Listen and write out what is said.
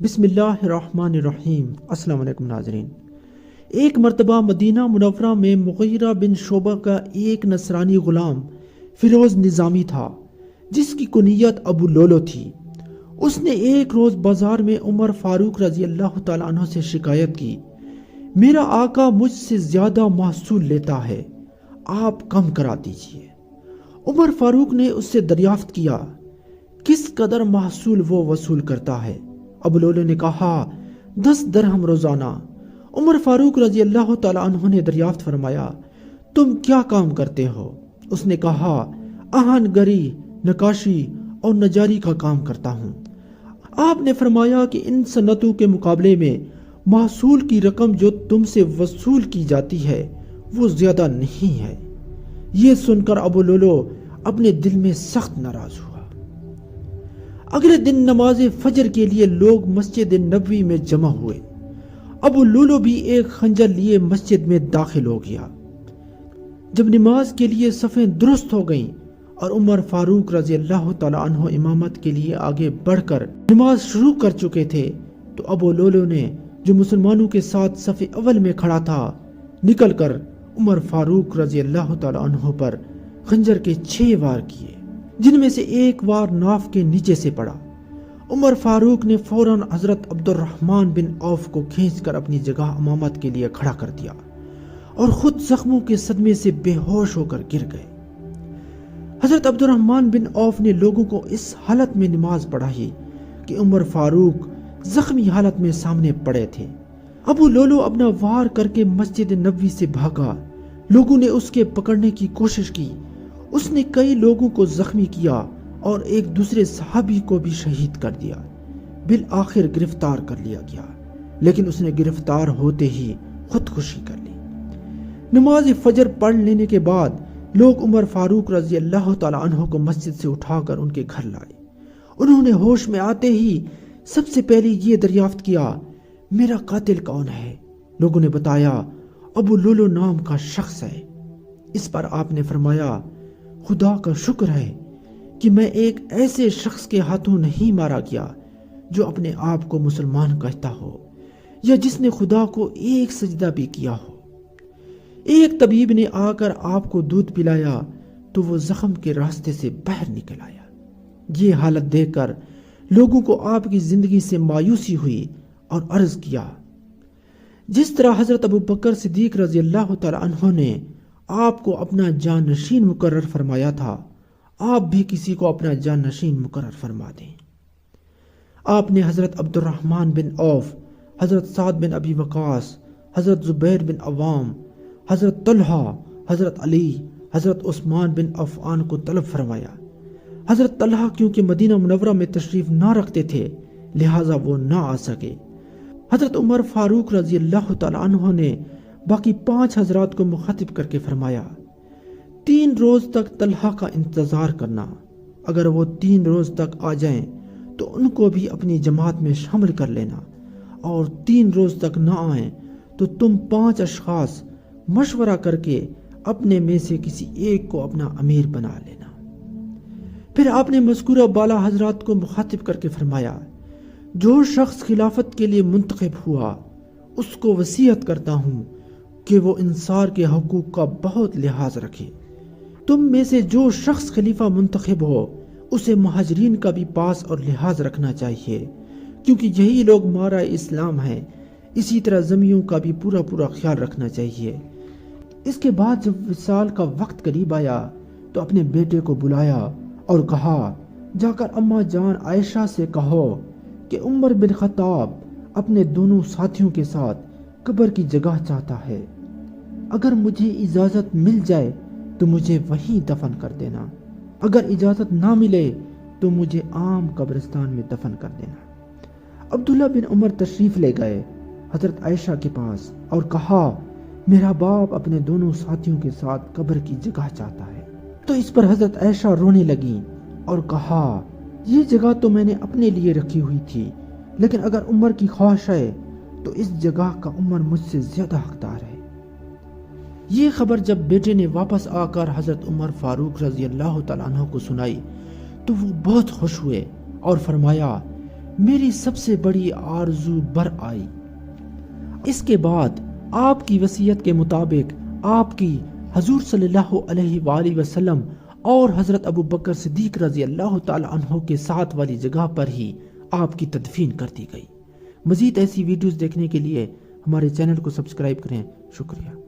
بسم اللہ الرحمن الرحیم۔ السلام علیکم ناظرین۔ ایک مرتبہ مدینہ منورہ میں مغیرہ بن شعبہ کا ایک نصرانی غلام فیروز نظامی تھا جس کی کنیت ابو لولو تھی۔ اس نے ایک روز بازار میں عمر فاروق رضی اللہ تعالیٰ عنہ سے شکایت کی، میرا آقا مجھ سے زیادہ محصول لیتا ہے، آپ کم کرا دیجئے۔ عمر فاروق نے اس سے دریافت کیا، کس قدر محصول وہ وصول کرتا ہے؟ ابو لولو نے کہا 10 درہم روزانہ۔ عمر فاروق رضی اللہ تعالیٰ عنہ نے دریافت فرمایا، تم کیا کام کرتے ہو؟ اس نے کہا، آہن گری، نقاشی اور نجاری کا کام کرتا ہوں۔ آپ نے فرمایا کہ ان صنعتوں کے مقابلے میں محصول کی رقم جو تم سے وصول کی جاتی ہے وہ زیادہ نہیں ہے۔ یہ سن کر ابو لولو اپنے دل میں سخت ناراض ہوا۔ اگلے دن نماز فجر کے لیے لوگ مسجد نبوی میں جمع ہوئے۔ ابو لولو بھی ایک خنجر لیے مسجد میں داخل ہو گیا۔ جب نماز کے لیے صفیں درست ہو گئیں اور عمر فاروق رضی اللہ تعالیٰ عنہ امامت کے لیے آگے بڑھ کر نماز شروع کر چکے تھے تو ابو لولو نے، جو مسلمانوں کے ساتھ صف اول میں کھڑا تھا، نکل کر عمر فاروق رضی اللہ تعالیٰ عنہ پر خنجر کے 6 وار کیے، جن میں سے ایک وار ناف کے نیچے سے پڑا۔ عمر فاروق نے فوراً حضرت عبد الرحمن بن عوف کو کھینچ کر اپنی جگہ امامت کے لیے کھڑا کر دیا اور خود زخموں کے صدمے سے بے ہوش ہو کر گر گئے۔ حضرت عبد الرحمن بن عوف نے لوگوں کو اس حالت میں نماز پڑھائی کہ عمر فاروق زخمی حالت میں سامنے پڑے تھے۔ ابو لولو اپنا وار کر کے مسجد نبوی سے بھاگا۔ لوگوں نے اس کے پکڑنے کی کوشش کی۔ اس نے کئی لوگوں کو زخمی کیا اور ایک دوسرے صحابی کو بھی شہید کر دیا۔ بالآخر گرفتار کر لیا گیا، لیکن اس نے گرفتار ہوتے ہی خودکشی کر لی۔ نماز فجر پڑھ لینے کے بعد لوگ عمر فاروق رضی اللہ تعالیٰ عنہ کو مسجد سے اٹھا کر ان کے گھر لائے۔ انہوں نے ہوش میں آتے ہی سب سے پہلے یہ دریافت کیا، میرا قاتل کون ہے؟ لوگوں نے بتایا، ابو لولو نام کا شخص ہے۔ اس پر آپ نے فرمایا، خدا کا شکر ہے کہ میں ایک ایسے شخص کے ہاتھوں نہیں مارا گیا جو اپنے آپ کو مسلمان کہتا ہو یا جس نے خدا کو ایک سجدہ بھی کیا ہو۔ ایک طبیب نے آ کر آپ کو دودھ پلایا تو وہ زخم کے راستے سے باہر نکل آیا۔ یہ حالت دیکھ کر لوگوں کو آپ کی زندگی سے مایوسی ہوئی اور عرض کیا، جس طرح حضرت ابو بکر صدیق رضی اللہ تعالیٰ عنہ نے آپ کو اپنا جانشین مقرر فرمایا تھا، آپ بھی کسی کو اپنا جانشین مقرر فرما دیں۔ آپ نے حضرت عبد الرحمن بن عوف، حضرت سعد بن ابی وقاص، حضرت زبیر بن عوام، حضرت طلحہ، حضرت علی، حضرت عثمان بن عفان کو طلب فرمایا۔ حضرت طلحہ کیونکہ مدینہ منورہ میں تشریف نہ رکھتے تھے لہٰذا وہ نہ آ سکے۔ حضرت عمر فاروق رضی اللہ تعالیٰ عنہ نے باقی 5 حضرات کو مخاطب کر کے فرمایا، 3 روز تک طلحہ کا انتظار کرنا، اگر وہ 3 روز تک آ جائیں تو ان کو بھی اپنی جماعت میں شامل کر لینا، اور 3 روز تک نہ آئیں تو تم 5 اشخاص مشورہ کر کے اپنے میں سے کسی ایک کو اپنا امیر بنا لینا۔ پھر آپ نے مذکورہ بالا حضرات کو مخاطب کر کے فرمایا، جو شخص خلافت کے لیے منتخب ہوا اس کو وصیت کرتا ہوں کہ وہ انصار کے حقوق کا بہت لحاظ رکھے۔ تم میں سے جو شخص خلیفہ منتخب ہو اسے مہاجرین کا بھی پاس اور لحاظ رکھنا چاہیے، کیونکہ یہی لوگ مارا اسلام ہیں۔ اسی طرح زمیوں کا بھی پورا خیال رکھنا چاہیے۔ اس کے بعد جب وصال کا وقت قریب آیا تو اپنے بیٹے کو بلایا اور کہا، جا کر اماں جان عائشہ سے کہو کہ عمر بن خطاب اپنے دونوں ساتھیوں کے ساتھ قبر کی جگہ چاہتا ہے، اگر مجھے اجازت مل جائے تو مجھے وہیں دفن کر دینا، اگر اجازت نہ ملے تو مجھے عام قبرستان میں دفن کر دینا۔ عبداللہ بن عمر تشریف لے گئے حضرت عائشہ کے پاس اور کہا، میرا باپ اپنے دونوں ساتھیوں کے ساتھ قبر کی جگہ چاہتا ہے۔ تو اس پر حضرت عائشہ رونے لگی اور کہا، یہ جگہ تو میں نے اپنے لیے رکھی ہوئی تھی، لیکن اگر عمر کی خواہش ہے تو اس جگہ کا عمر مجھ سے زیادہ حقدار ہے۔ یہ خبر جب بیٹے نے واپس آ کر حضرت عمر فاروق رضی اللہ تعالیٰ عنہ کو سنائی تو وہ بہت خوش ہوئے اور فرمایا، میری سب سے بڑی آرزو بر آئی۔ اس کے بعد آپ کی وصیت کے مطابق آپ کی حضور صلی اللہ علیہ وآلہ وسلم اور حضرت ابو بکر صدیق رضی اللہ تعالی عنہ کے ساتھ والی جگہ پر ہی آپ کی تدفین کر دی گئی۔ مزید ایسی ویڈیوز دیکھنے کے لیے ہمارے چینل کو سبسکرائب کریں۔ شکریہ۔